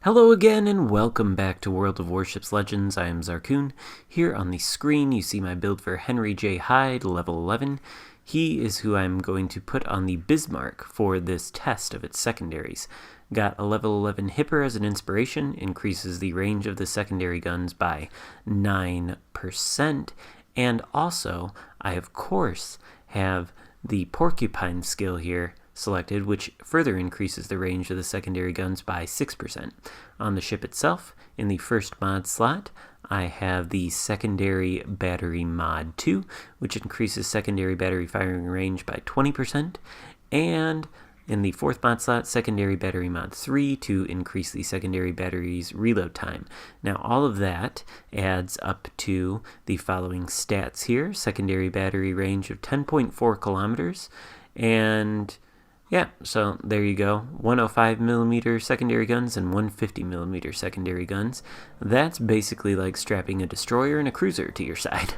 Hello again and welcome back to World of Warships Legends. I am Zarkoon. Here on the screen you see my build for Henry J. Hyde, level 11. He is who I'm going to put on the Bismarck for this test of its secondaries. Got a level 11 Hipper as an inspiration, increases the range of the secondary guns by 9%, and also I of course have the Porcupine skill here selected, which further increases the range of the secondary guns by 6%. On the ship itself, in the first mod slot, I have the Secondary Battery Mod 2, which increases secondary battery firing range by 20%, and in the fourth mod slot, Secondary Battery Mod 3 to increase the secondary battery's reload time. Now all of that adds up to the following stats here: secondary battery range of 10.4 kilometers, and yeah, so there you go. 105mm secondary guns and 150mm secondary guns. That's basically like strapping a destroyer and a cruiser to your side.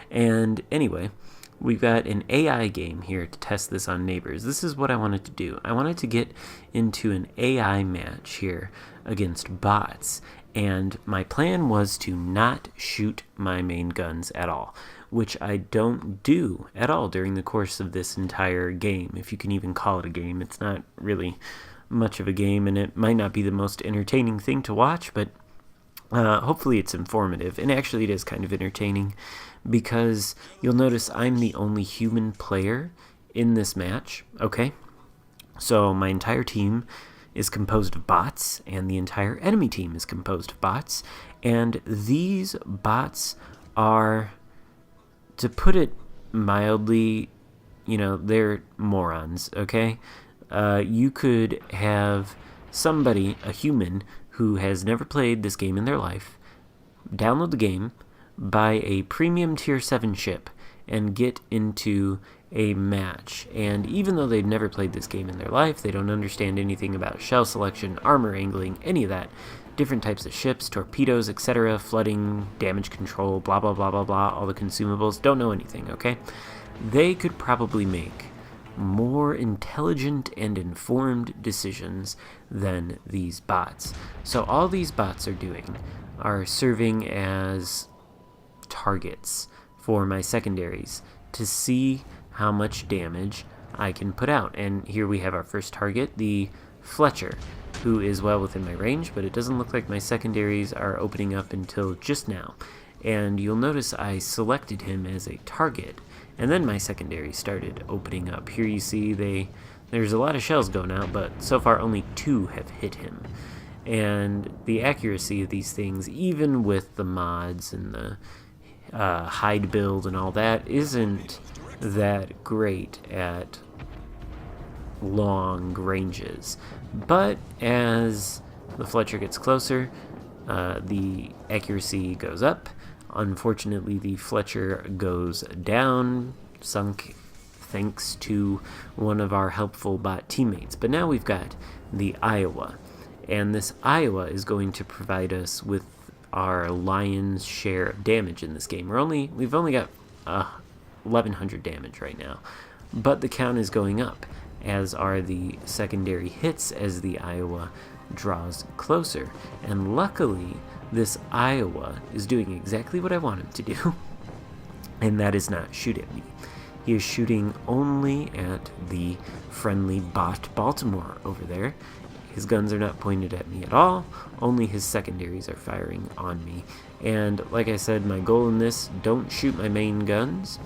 And anyway, we've got an AI game here to test this on neighbors. This is what I wanted to do. I wanted to get into an AI match here against bots. And my plan was to not shoot my main guns at all, which I don't do at all during the course of this entire game, if you can even call it a game. It's not really much of a game, and it might not be the most entertaining thing to watch, but hopefully it's informative. And actually it is kind of entertaining, because you'll notice I'm the only human player in this match, okay? So my entire team is composed of bots, and the entire enemy team is composed of bots, and these bots are, to put it mildly, they're morons, okay? You could have somebody, a human, who has never played this game in their life, download the game, buy a premium tier 7 ship, and get into a match. And even though they've never played this game in their life, they don't understand anything about shell selection, armor angling, any of that, different types of ships, torpedoes, etc., flooding, damage control, blah blah blah blah blah, all the consumables, don't know anything, okay? They could probably make more intelligent and informed decisions than these bots. So all these bots are doing are serving as targets for my secondaries to see how much damage I can put out. And here we have our first target, the Fletcher, who is well within my range, but it doesn't look like my secondaries are opening up until just now. And you'll notice I selected him as a target, and then my secondaries started opening up. Here you see there's a lot of shells going out, but so far only 2 have hit him. And the accuracy of these things, even with the mods and the hide build and all that, isn't that great at long ranges. But as the Fletcher gets closer, the accuracy goes up. Unfortunately, the Fletcher goes down, sunk thanks to one of our helpful bot teammates. But now we've got the Iowa, and this Iowa is going to provide us with our lion's share of damage in this game. We've only got 1100 damage right now, but the count is going up, as are the secondary hits as the Iowa draws closer. And luckily, this Iowa is doing exactly what I want him to do, and that is not shoot at me. He is shooting only at the friendly bot Baltimore over there. His guns are not pointed at me at all, only his secondaries are firing on me. And like I said, my goal in this, don't shoot my main guns,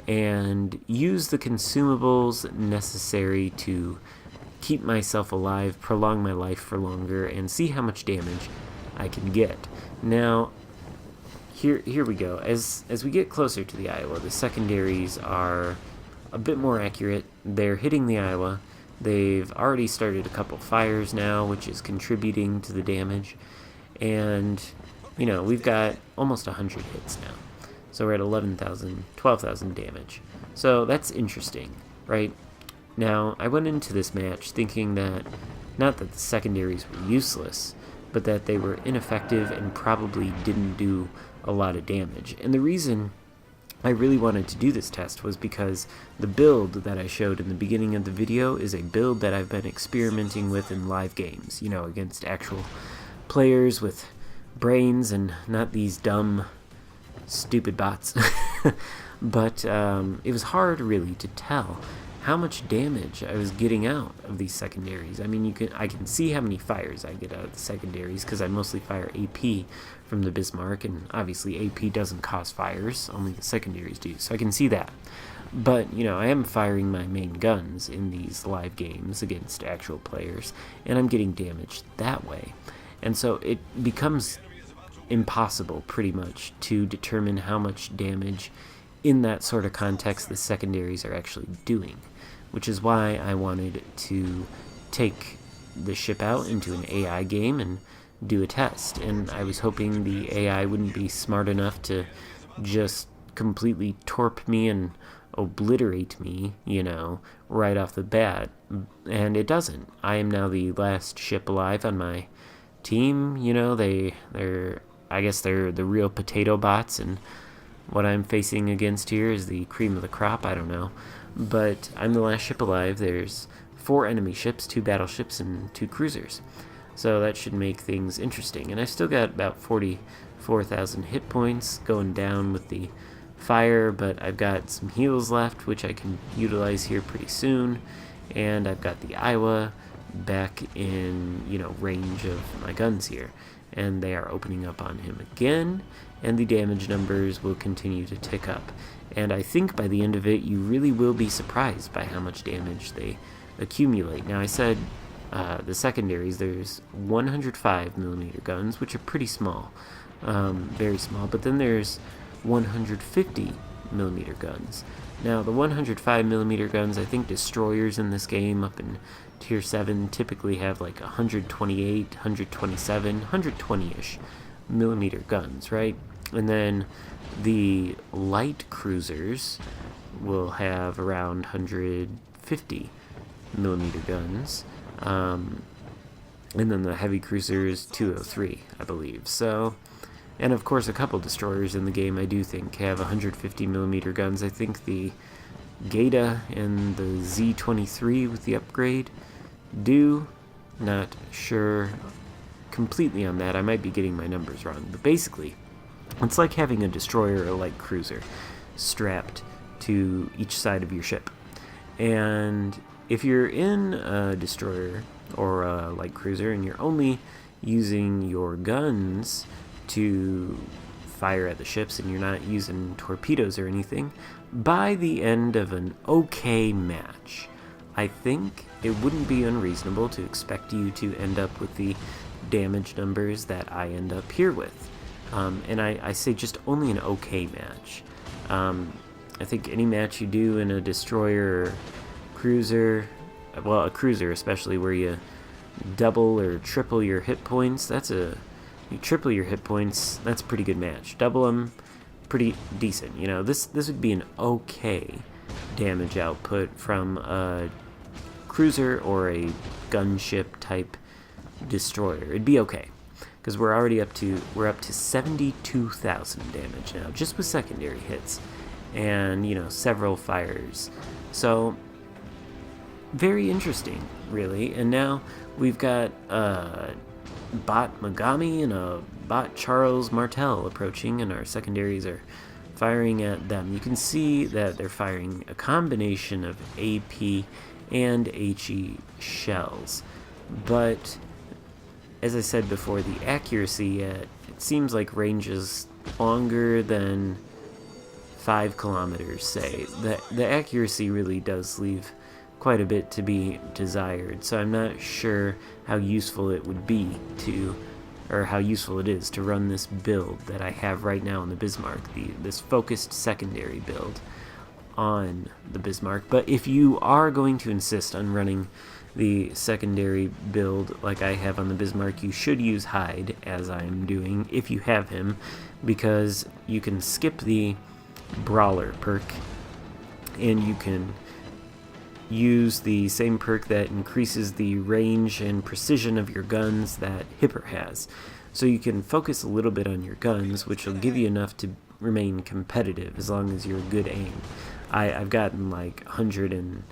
and use the consumables necessary to keep myself alive, prolong my life for longer, and see how much damage I can get. Now, here we go. As we get closer to the Iowa, the secondaries are a bit more accurate. They're hitting the Iowa. They've already started a couple fires now, which is contributing to the damage. And, we've got almost 100 hits now. So we're at 11,000, 12,000 damage. So that's interesting, right? Now, I went into this match thinking that, not that the secondaries were useless, but that they were ineffective and probably didn't do a lot of damage. And the reason I really wanted to do this test was because the build that I showed in the beginning of the video is a build that I've been experimenting with in live games, against actual players with brains and not these dumb, stupid bots. But it was hard really to tell how much damage I was getting out of these secondaries. I mean, I can see how many fires I get out of the secondaries because I mostly fire AP from the Bismarck, and obviously AP doesn't cause fires, only the secondaries do, so I can see that. But, I am firing my main guns in these live games against actual players, and I'm getting damaged that way. And so it becomes impossible, pretty much, to determine how much damage in that sort of context the secondaries are actually doing, which is why I wanted to take the ship out into an AI game and do a test. And I was hoping the AI wouldn't be smart enough to just completely torp me and obliterate me, right off the bat. And it doesn't. I am now the last ship alive on my team. I guess they're the real potato bots, and what I'm facing against here is the cream of the crop. I don't know. But I'm the last ship alive. There's 4 enemy ships, 2 battleships, and 2 cruisers. So that should make things interesting. And I've still got about 44,000 hit points going down with the fire, but I've got some heals left, which I can utilize here pretty soon. And I've got the Iowa back in, range of my guns here. And they are opening up on him again, and the damage numbers will continue to tick up. And I think by the end of it, you really will be surprised by how much damage they accumulate. Now, I said the secondaries, there's 105mm guns, which are pretty small, very small, but then there's 150mm guns. Now, the 105mm guns, I think destroyers in this game up in Tier 7 typically have like 128, 127, 120-ish millimeter guns, right? And then the light cruisers will have around 150 millimeter guns. And then the heavy cruisers, 203, I believe. So, and of course a couple destroyers in the game I do think have 150 millimeter guns. I think the Gaeta and the Z-23 with the upgrade do. Not sure completely on that. I might be getting my numbers wrong. But basically, it's like having a destroyer or a light cruiser strapped to each side of your ship. And if you're in a destroyer or a light cruiser and you're only using your guns to fire at the ships and you're not using torpedoes or anything, by the end of an okay match, I think it wouldn't be unreasonable to expect you to end up with the damage numbers that I end up here with. And I say just only an okay match. I think any match you do in a destroyer or cruiser, well, a cruiser especially, where you double or triple your hit points, you triple your hit points, that's a pretty good match. Double them, pretty decent. This would be an okay damage output from a cruiser or a gunship type destroyer. It'd be okay, because we're up to 72,000 damage now, just with secondary hits, and several fires. So very interesting, really. And now we've got bot Megami and a bot Charles Martel approaching, and our secondaries are firing at them. You can see that they're firing a combination of AP and HE shells, but as I said before, the accuracy it seems like ranges longer than 5 kilometers, say. The accuracy really does leave quite a bit to be desired, so I'm not sure how useful it would be or how useful it is to run this build that I have right now on the Bismarck, this focused secondary build on the Bismarck. But if you are going to insist on running the secondary build like I have on the Bismarck, you should use Hyde, as I'm doing, if you have him, because you can skip the Brawler perk, and you can use the same perk that increases the range and precision of your guns that Hipper has. So you can focus a little bit on your guns, which will give you enough to remain competitive as long as you're a good aim. I've gotten like 100 and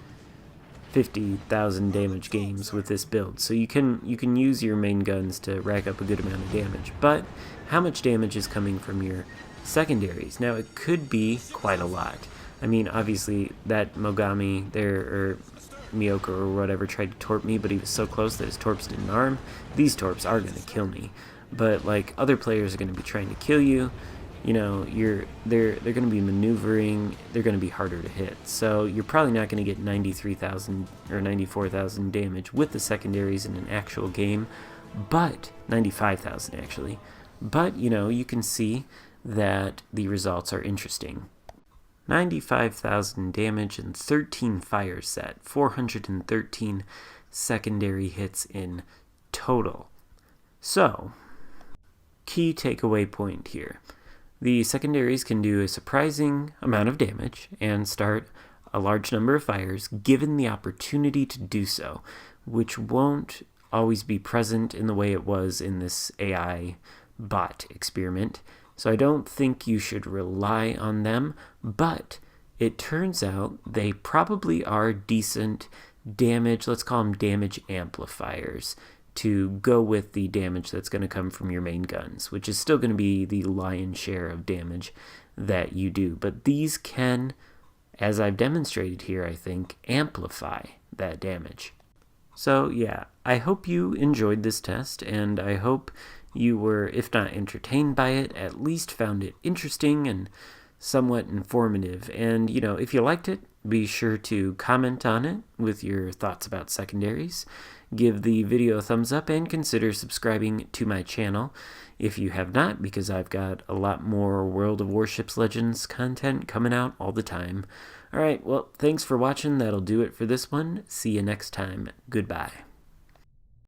50,000 damage games with this build. So you can use your main guns to rack up a good amount of damage. But how much damage is coming from your secondaries? Now, it could be quite a lot. I mean, obviously, that Mogami there, or Miyoka or whatever, tried to torp me, but he was so close that his torps didn't harm. These torps are going to kill me. But, like, other players are going to be trying to kill you. You know, they're going to be maneuvering. They're going to be harder to hit. So you're probably not going to get 93,000 or 94,000 damage with the secondaries in an actual game, but 95,000 actually. But, you know, you can see that the results are interesting. 95,000 damage and 13 fire set, 413 secondary hits in total. So, key takeaway point here. The secondaries can do a surprising amount of damage and start a large number of fires given the opportunity to do so, which won't always be present in the way it was in this AI bot experiment. So I don't think you should rely on them, but it turns out they probably are decent damage, let's call them damage amplifiers, to go with the damage that's going to come from your main guns, which is still going to be the lion's share of damage that you do. But these can, as I've demonstrated here, I think, amplify that damage. So yeah, I hope you enjoyed this test, and I hope you were, if not entertained by it, at least found it interesting and somewhat informative. And, you know, if you liked it, be sure to comment on it with your thoughts about secondaries. Give the video a thumbs up and consider subscribing to my channel if you have not, because I've got a lot more World of Warships Legends content coming out all the time. Alright, well, thanks for watching. That'll do it for this one. See you next time. Goodbye.